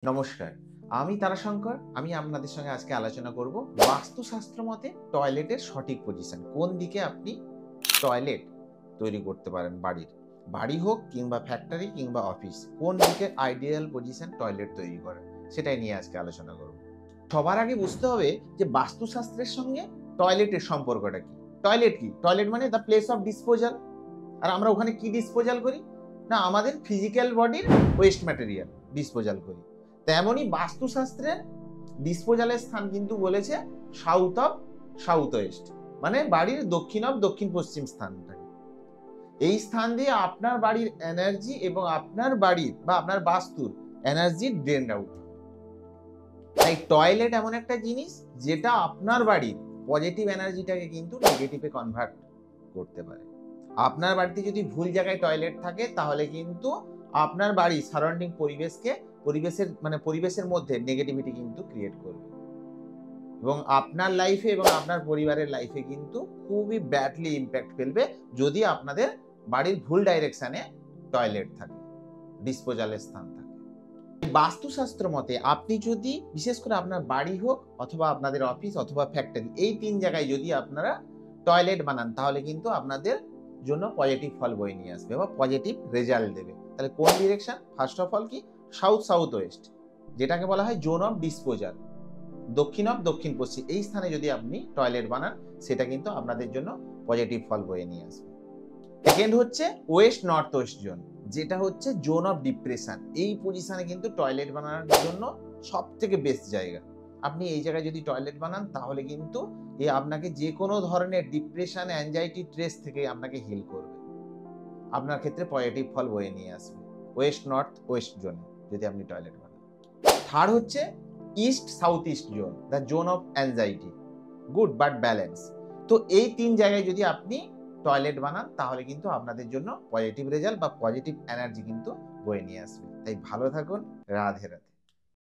নমস্কার, আমি তারাশঙ্কর। আমি আপনাদের সঙ্গে আজকে আলোচনা করব বাস্তুশাস্ত্র মতে টয়লেটের সঠিক পজিশন। কোন দিকে আপনি টয়লেট তৈরি করতে পারেন বাড়ি হোক কিংবা ফ্যাক্টরি কিংবা অফিস, কোন দিকে আইডিয়াল পজিশন টয়লেট তৈরি করেন সেটাই নিয়ে আজকে আলোচনা করব। সবার আগে বুঝতে হবে যে বাস্তুশাস্ত্রের সঙ্গে টয়লেটের সম্পর্কটা কি। টয়লেট কি? টয়লেট মানে দ্য প্লেস অফ ডিসপোজাল। আর আমরা ওখানে কি ডিসপোজাল করি? না, আমাদের ফিজিক্যাল বডির ওয়েস্ট ম্যাটেরিয়াল ডিসপোজাল করি। তেমনই বাস্তুশাস্ত্রের ডিসপোজালের স্থান কিন্তু বলেছে সাউথ অফ সাউথ ওয়েস্ট, মানে বাড়ির দক্ষিণ অফ দক্ষিণ পশ্চিম স্থানটাকে। এই স্থান দিয়ে আপনার বাড়ির এনার্জি এবং আপনার বাড়ির বা আপনার বাস্তুর এনার্জি ড্রেন আউট। তাই টয়লেট এমন একটা জিনিস যেটা আপনার বাড়ির পজিটিভ এনার্জিটাকে কিন্তু নেগেটিভে কনভার্ট করতে পারে। আপনার বাড়িতে যদি ভুল জায়গায় টয়লেট থাকে তাহলে কিন্তু আপনার বাড়ির সারাউন্ডিং পরিবেশের মধ্যে নেগেটিভিটি কিন্তু ক্রিয়েট করবে এবং আপনার লাইফে এবং আপনার পরিবারের লাইফে কিন্তু খুবই ব্যাডলি ইম্প্যাক্ট ফেলবে যদি আপনাদের বাড়ির ভুল ডাইরেকশনে টয়লেট থাকে, ডিসপোজালের স্থান থাকে। বাস্তুশাস্ত্র মতে আপনি যদি বিশেষ করে আপনার বাড়ি হোক অথবা আপনাদের অফিস অথবা ফ্যাক্টরি, এই তিন জায়গায় যদি আপনারা টয়লেট বানান তাহলে কিন্তু আপনাদের জন্য পজিটিভ ফল বয়ে নিয়ে আসবে বা পজিটিভ রেজাল্ট দেবে। তাহলে কোন ডিরেকশন? ফার্স্ট অফ অল কি সাউথ সাউথ ওয়েস্ট, যেটাকে বলা হয় জোন অফ ডিসপোজাল, দক্ষিণ অফ দক্ষিণ পশ্চিম, এই স্থানে যদি আপনি টয়লেট বানান সেটা কিন্তু আপনাদের জন্য পজিটিভ ফল বয়ে নিয়ে আসবে। সেকেন্ড হচ্ছে ওয়েস্ট নর্থ ওয়েস্ট জোন, যেটা হচ্ছে জোন অফ ডিপ্রেশন। এই পজিশনে কিন্তু টয়লেট বানানোর জন্য সব থেকে বেস্ট জায়গা। আপনি এই জায়গায় যদি টয়লেট বানান তাহলে কিন্তু আপনাকে যে কোনো ধরনের ডিপ্রেশন, অ্যাংজাইটি, স্ট্রেস থেকে আপনাকে হিল করবে, আপনার ক্ষেত্রে পজিটিভ ফল বয়ে নিয়ে আসবে ওয়েস্ট নর্থ ওয়েস্ট জোনে যদি আপনি টয়লেট বানান। থার্ড হচ্ছে east south east zone, the zone of anxiety, good but balance. তো এই তিন জায়গায় যদি আপনি টয়লেট বানান তাহলে কিন্তু আপনাদের জন্য পজিটিভ রেজাল্ট বা পজিটিভ এনার্জি কিন্তু বয়ে নিয়ে আসবে। তাই ভালো থাকুন, রাধে রাধে।